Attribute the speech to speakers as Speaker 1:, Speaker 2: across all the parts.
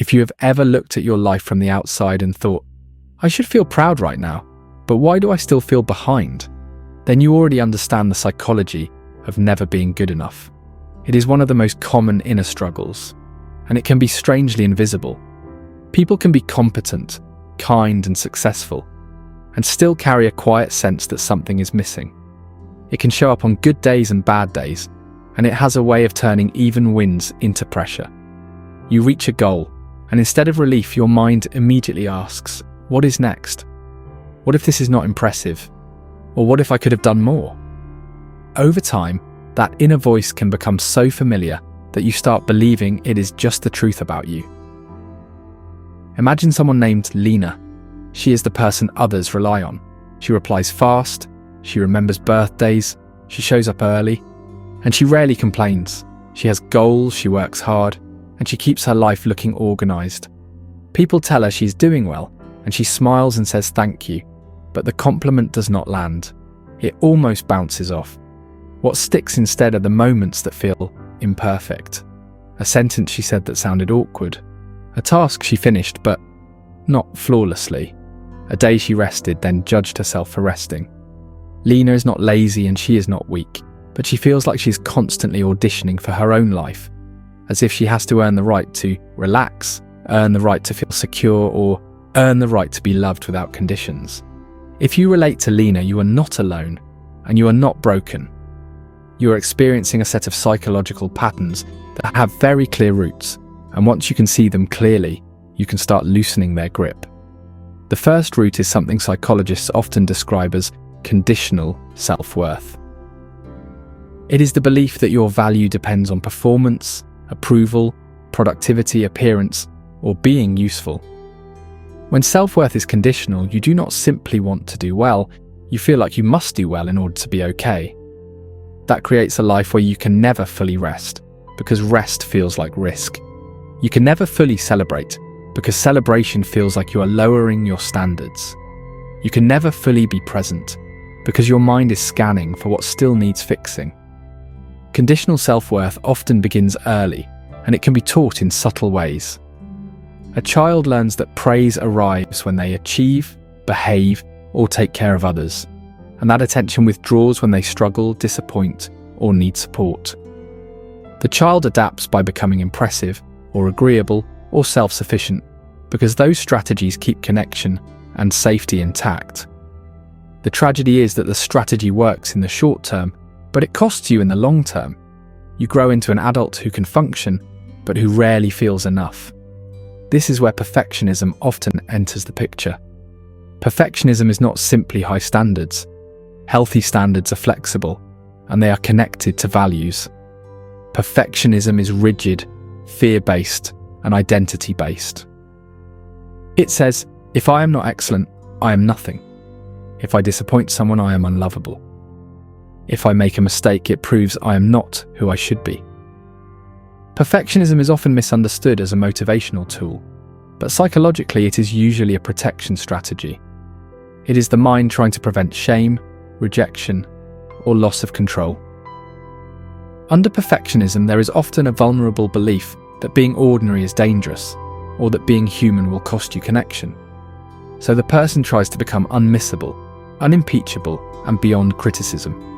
Speaker 1: If you have ever looked at your life from the outside and thought, I should feel proud right now, but why do I still feel behind? Then you already understand the psychology of never being good enough. It is one of the most common inner struggles, and it can be strangely invisible. People can be competent, kind, and successful, and still carry a quiet sense that something is missing. It can show up on good days and bad days, and it has a way of turning even wins into pressure. You reach a goal, and instead of relief, your mind immediately asks, what is next? What if this is not impressive? Or what if I could have done more? Over time, that inner voice can become so familiar that you start believing it is just the truth about you. Imagine someone named Lena. She is the person others rely on. She replies fast, she remembers birthdays, she shows up early, and she rarely complains. She has goals, she works hard, and she keeps her life looking organized. People tell her she's doing well, and she smiles and says thank you, but the compliment does not land. It almost bounces off. What sticks instead are the moments that feel imperfect. A sentence she said that sounded awkward. A task she finished, but not flawlessly. A day she rested, then judged herself for resting. Lena is not lazy and she is not weak, but she feels like she's constantly auditioning for her own life, as if she has to earn the right to relax, earn the right to feel secure, or earn the right to be loved without conditions. If you relate to Lena, you are not alone, and you are not broken. You are experiencing a set of psychological patterns that have very clear roots, and once you can see them clearly, you can start loosening their grip. The first root is something psychologists often describe as conditional self-worth. It is the belief that your value depends on performance, approval, productivity, appearance, or being useful. When self-worth is conditional, you do not simply want to do well, you feel like you must do well in order to be okay. That creates a life where you can never fully rest, because rest feels like risk. You can never fully celebrate, because celebration feels like you are lowering your standards. You can never fully be present, because your mind is scanning for what still needs fixing. Conditional self-worth often begins early, and it can be taught in subtle ways. A child learns that praise arrives when they achieve, behave, or take care of others, and that attention withdraws when they struggle, disappoint, or need support. The child adapts by becoming impressive, or agreeable, or self-sufficient, because those strategies keep connection and safety intact. The tragedy is that the strategy works in the short term, but it costs you in the long term. You grow into an adult who can function, but who rarely feels enough. This is where perfectionism often enters the picture. Perfectionism is not simply high standards. Healthy standards are flexible, and they are connected to values. Perfectionism is rigid, fear-based, and identity-based. It says, if I am not excellent, I am nothing. If I disappoint someone, I am unlovable. If I make a mistake, it proves I am not who I should be. Perfectionism is often misunderstood as a motivational tool, but psychologically it is usually a protection strategy. It is the mind trying to prevent shame, rejection, or loss of control. Under perfectionism, there is often a vulnerable belief that being ordinary is dangerous, or that being human will cost you connection. So the person tries to become unmissable, unimpeachable, and beyond criticism.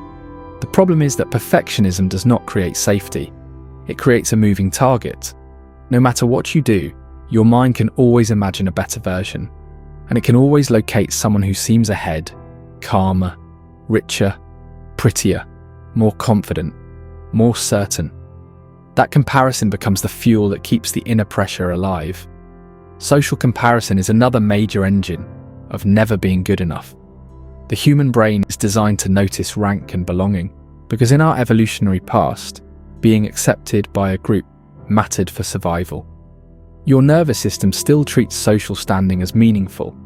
Speaker 1: The problem is that perfectionism does not create safety. It creates a moving target. No matter what you do, your mind can always imagine a better version, and it can always locate someone who seems ahead, calmer, richer, prettier, more confident, more certain. That comparison becomes the fuel that keeps the inner pressure alive. Social comparison is another major engine of never being good enough. The human brain is designed to notice rank and belonging, because in our evolutionary past, being accepted by a group mattered for survival. Your nervous system still treats social standing as meaningful,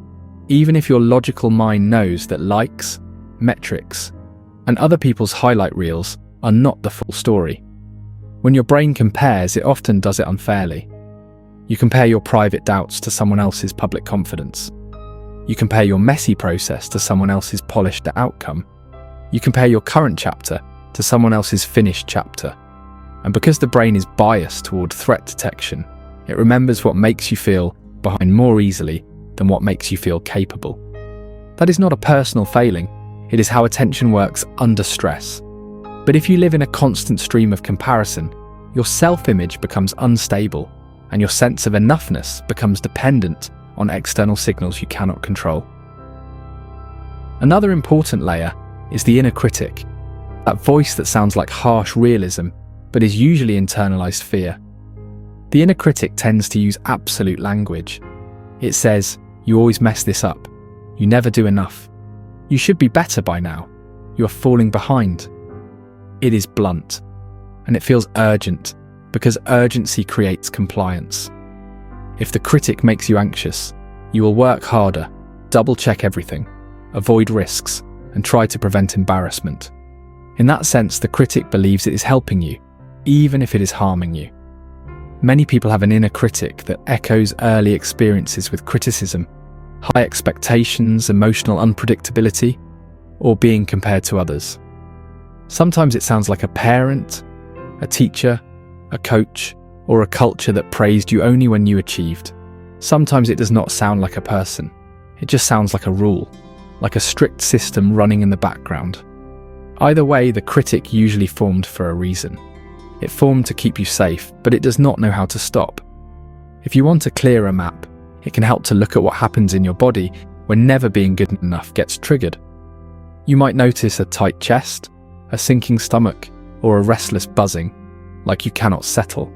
Speaker 1: even if your logical mind knows that likes, metrics, and other people's highlight reels are not the full story. When your brain compares, it often does it unfairly. You compare your private doubts to someone else's public confidence. You compare your messy process to someone else's polished outcome. You compare your current chapter to someone else's finished chapter. And because the brain is biased toward threat detection, It remembers what makes you feel behind more easily than what makes you feel capable. That is not a personal failing, it is how attention works under stress. But if you live in a constant stream of comparison, your self-image becomes unstable, and your sense of enoughness becomes dependent on external signals you cannot control. Another important layer is the inner critic, that voice that sounds like harsh realism, but is usually internalized fear. The inner critic tends to use absolute language. It says, "You always mess this up. You never do enough. You should be better by now. You are falling behind." It is blunt, and it feels urgent, because urgency creates compliance. If the critic makes you anxious, you will work harder, double-check everything, avoid risks, and try to prevent embarrassment. In that sense, the critic believes it is helping you, even if it is harming you. Many people have an inner critic that echoes early experiences with criticism, high expectations, emotional unpredictability, or being compared to others. Sometimes it sounds like a parent, a teacher, a coach, or a culture that praised you only when you achieved. Sometimes it does not sound like a person. It just sounds like a rule, like a strict system running in the background. Either way, the critic usually formed for a reason. It formed to keep you safe, but it does not know how to stop. If you want a clearer map, it can help to look at what happens in your body when never being good enough gets triggered. You might notice a tight chest, a sinking stomach, or a restless buzzing, like you cannot settle.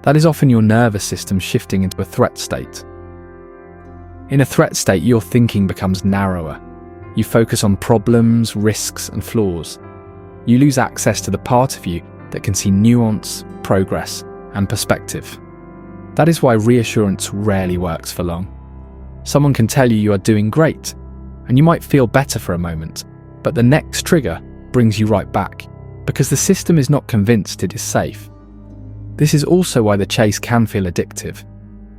Speaker 1: That is often your nervous system shifting into a threat state. In a threat state, your thinking becomes narrower. You focus on problems, risks, and flaws. You lose access to the part of you that can see nuance, progress, and perspective. That is why reassurance rarely works for long. Someone can tell you are doing great, and you might feel better for a moment, but the next trigger brings you right back, because the system is not convinced it is safe. This is also why the chase can feel addictive.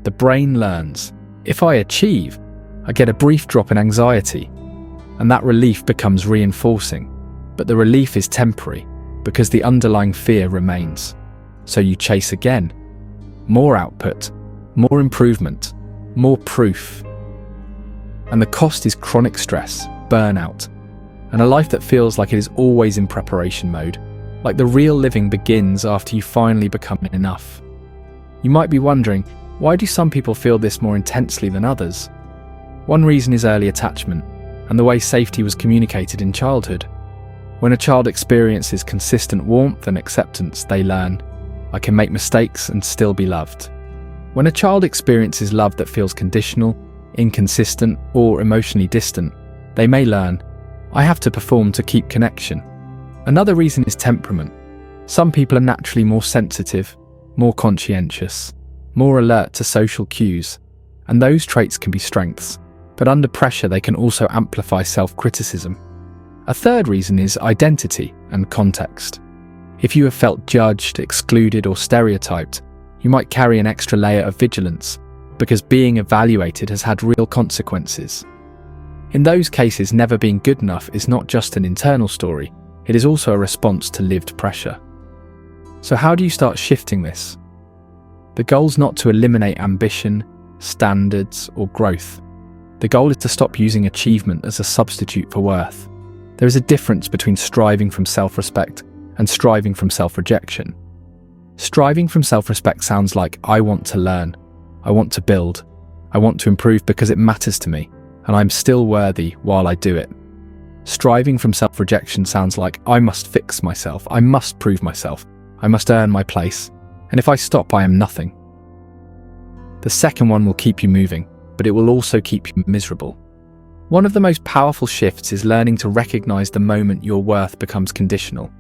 Speaker 1: The brain learns, if I achieve, I get a brief drop in anxiety, and that relief becomes reinforcing. But the relief is temporary, because the underlying fear remains. So you chase again. More output, more improvement, more proof. And the cost is chronic stress, burnout, and a life that feels like it is always in preparation mode, like the real living begins after you finally become enough. You might be wondering, why do some people feel this more intensely than others? One reason is early attachment, and the way safety was communicated in childhood. When a child experiences consistent warmth and acceptance, they learn, I can make mistakes and still be loved. When a child experiences love that feels conditional, inconsistent, or emotionally distant, they may learn, I have to perform to keep connection. Another reason is temperament. Some people are naturally more sensitive, more conscientious, more alert to social cues, and those traits can be strengths, but under pressure they can also amplify self-criticism. A third reason is identity and context. If you have felt judged, excluded, or stereotyped, you might carry an extra layer of vigilance, because being evaluated has had real consequences. In those cases, never being good enough is not just an internal story, it is also a response to lived pressure. So how do you start shifting this? The goal is not to eliminate ambition, standards, or growth. The goal is to stop using achievement as a substitute for worth. There is a difference between striving from self-respect and striving from self-rejection. Striving from self-respect sounds like, I want to learn, I want to build, I want to improve because it matters to me, and I'm still worthy while I do it. Striving from self-rejection sounds like, I must fix myself, I must prove myself, I must earn my place, and if I stop, I am nothing. The second one will keep you moving, but it will also keep you miserable. One of the most powerful shifts is learning to recognize the moment your worth becomes conditional.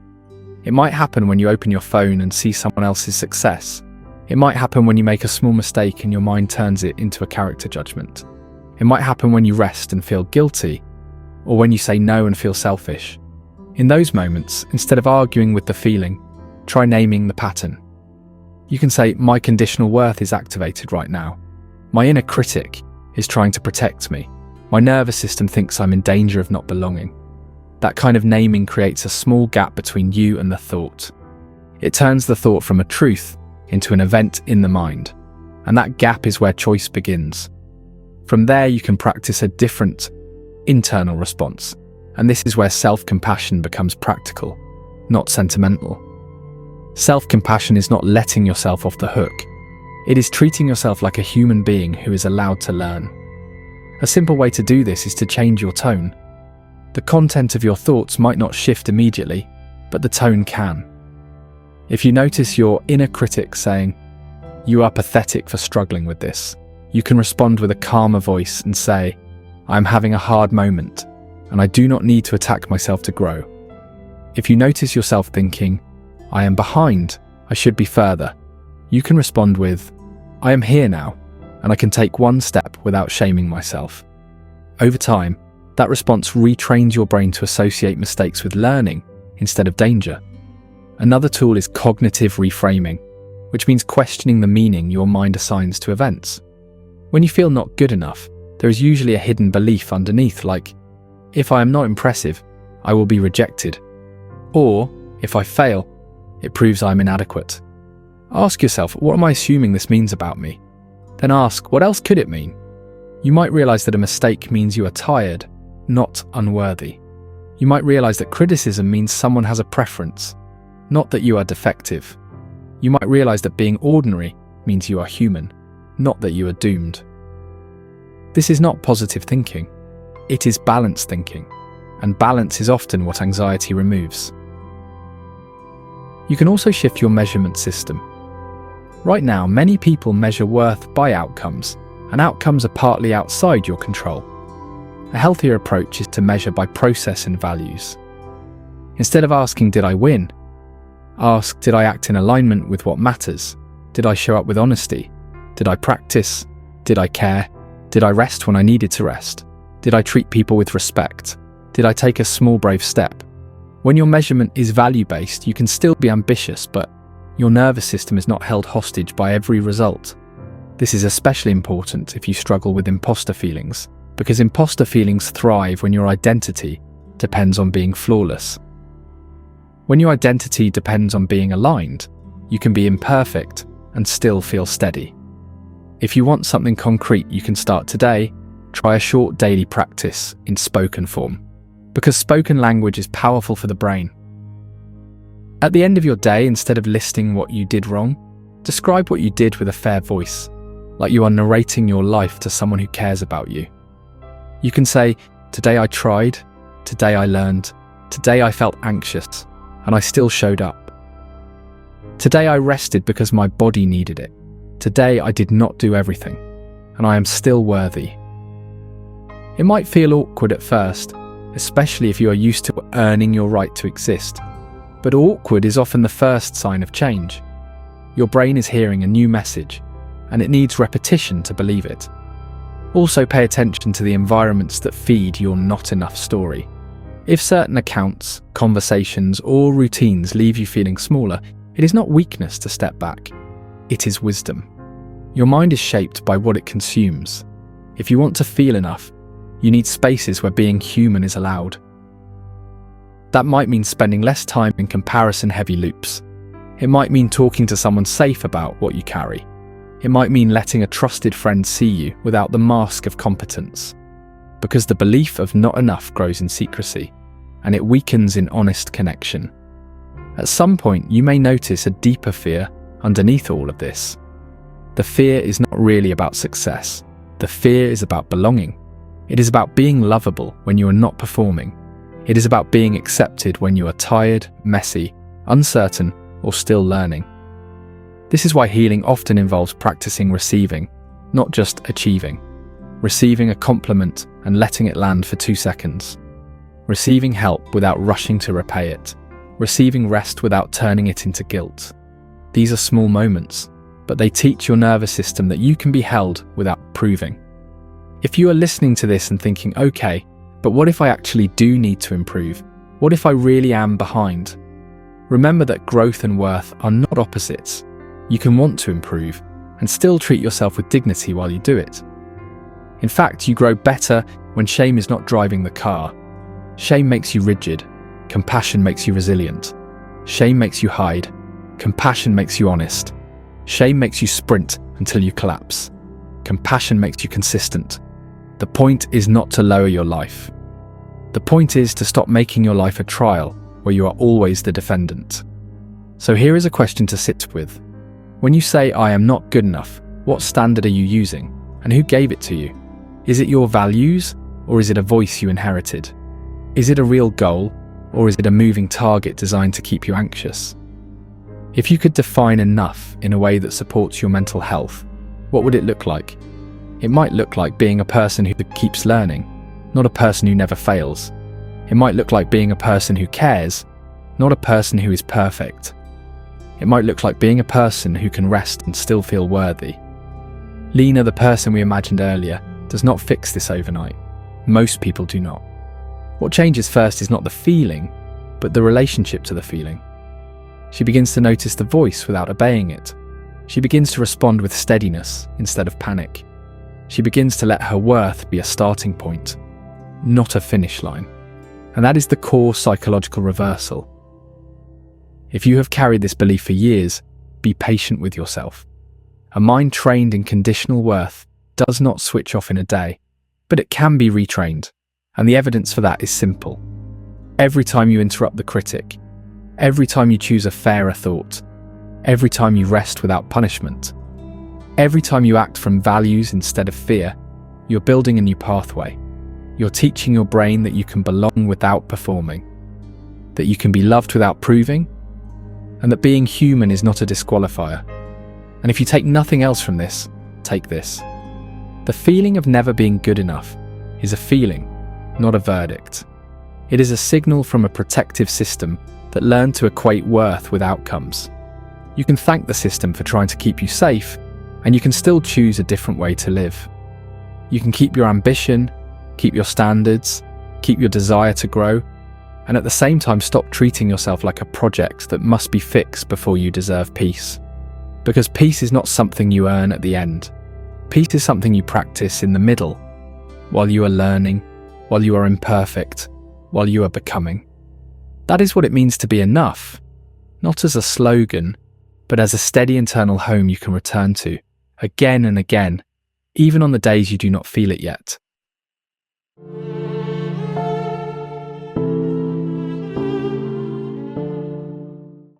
Speaker 1: It might happen when you open your phone and see someone else's success. It might happen when you make a small mistake and your mind turns it into a character judgment. It might happen when you rest and feel guilty, or when you say no and feel selfish. In those moments, instead of arguing with the feeling, try naming the pattern. You can say, my conditional worth is activated right now. My inner critic is trying to protect me. My nervous system thinks I'm in danger of not belonging. That kind of naming creates a small gap between you and the thought. It turns the thought from a truth into an event in the mind. And that gap is where choice begins. From there, you can practice a different internal response. And this is where self-compassion becomes practical, not sentimental. Self-compassion is not letting yourself off the hook. It is treating yourself like a human being who is allowed to learn. A simple way to do this is to change your tone. The content of your thoughts might not shift immediately, but the tone can. If you notice your inner critic saying, "You are pathetic for struggling with this," you can respond with a calmer voice and say, "I am having a hard moment, and I do not need to attack myself to grow." If you notice yourself thinking, "I am behind, I should be further," you can respond with, "I am here now, and I can take one step without shaming myself." Over time, that response retrains your brain to associate mistakes with learning instead of danger. Another tool is cognitive reframing, which means questioning the meaning your mind assigns to events. When you feel not good enough, there is usually a hidden belief underneath, like, "If I am not impressive, I will be rejected," or "If I fail, it proves I'm inadequate." Ask yourself, what am I assuming this means about me? Then ask, what else could it mean? You might realize that a mistake means you are tired, not unworthy. You might realize that criticism means someone has a preference, not that you are defective. You might realize that being ordinary means you are human, not that you are doomed. This is not positive thinking. It is balanced thinking, and balance is often what anxiety removes. You can also shift your measurement system. Right now, many people measure worth by outcomes, and outcomes are partly outside your control. A healthier approach is to measure by process and values. Instead of asking, "Did I win?" ask, "Did I act in alignment with what matters? Did I show up with honesty? Did I practice? Did I care? Did I rest when I needed to rest? Did I treat people with respect? Did I take a small brave step?" When your measurement is value-based, you can still be ambitious, but your nervous system is not held hostage by every result. This is especially important if you struggle with imposter feelings, because imposter feelings thrive when your identity depends on being flawless. When your identity depends on being aligned, you can be imperfect and still feel steady. If you want something concrete, you can start today. Try a short daily practice in spoken form, because spoken language is powerful for the brain. At the end of your day, instead of listing what you did wrong, describe what you did with a fair voice, like you are narrating your life to someone who cares about you. You can say, "Today I tried, today I learned, today I felt anxious, and I still showed up. Today I rested because my body needed it. Today I did not do everything, and I am still worthy." It might feel awkward at first, especially if you are used to earning your right to exist. But awkward is often the first sign of change. Your brain is hearing a new message, and it needs repetition to believe it. Also, pay attention to the environments that feed your not enough story. If certain accounts, conversations, or routines leave you feeling smaller, it is not weakness to step back. It is wisdom. Your mind is shaped by what it consumes. If you want to feel enough, you need spaces where being human is allowed. That might mean spending less time in comparison-heavy loops. It might mean talking to someone safe about what you carry. It might mean letting a trusted friend see you without the mask of competence. Because the belief of not enough grows in secrecy, and it weakens in honest connection. At some point, you may notice a deeper fear underneath all of this. The fear is not really about success. The fear is about belonging. It is about being lovable when you are not performing. It is about being accepted when you are tired, messy, uncertain, or still learning. This is why healing often involves practicing receiving, not just achieving. Receiving a compliment and letting it land for 2 seconds. Receiving help without rushing to repay it. Receiving rest without turning it into guilt. These are small moments, but they teach your nervous system that you can be held without proving. If you are listening to this and thinking, "Okay, but what if I actually do need to improve? What if I really am behind?" Remember that growth and worth are not opposites. You can want to improve and still treat yourself with dignity while you do it. In fact, you grow better when shame is not driving the car. Shame makes you rigid. Compassion makes you resilient. Shame makes you hide. Compassion makes you honest. Shame makes you sprint. until you collapse. Compassion makes you consistent. The point is not to lower your life. The point is to stop making your life a trial where you are always the defendant. So here is a question to sit with. When you say, I am not good enough, what standard are you using? And who gave it to you? Is it your values, or is it a voice you inherited? Is it a real goal, or is it a moving target designed to keep you anxious? If you could define enough in a way that supports your mental health, what would it look like? It might look like being a person who keeps learning, not a person who never fails. It might look like being a person who cares, not a person who is perfect. It might look like being a person who can rest and still feel worthy. Lena, the person we imagined earlier, does not fix this overnight. Most people do not. What changes first is not the feeling, but the relationship to the feeling. She begins to notice the voice without obeying it. She begins to respond with steadiness instead of panic. She begins to let her worth be a starting point, not a finish line. And that is the core psychological reversal. If you have carried this belief for years, be patient with yourself. A mind trained in conditional worth does not switch off in a day, but it can be retrained, and the evidence for that is simple. Every time you interrupt the critic, every time you choose a fairer thought, every time you rest without punishment, every time you act from values instead of fear, you're building a new pathway. You're teaching your brain that you can belong without performing, that you can be loved without proving, and that being human is not a disqualifier. And if you take nothing else from this, take this. The feeling of never being good enough is a feeling, not a verdict. It is a signal from a protective system that learned to equate worth with outcomes. You can thank the system for trying to keep you safe, and you can still choose a different way to live. You can keep your ambition, keep your standards, keep your desire to grow, and at the same time stop treating yourself like a project that must be fixed before you deserve peace. Because peace is not something you earn at the end. Peace is something you practice in the middle, while you are learning, while you are imperfect, while you are becoming. That is what it means to be enough, not as a slogan, but as a steady internal home you can return to, again and again, even on the days you do not feel it yet.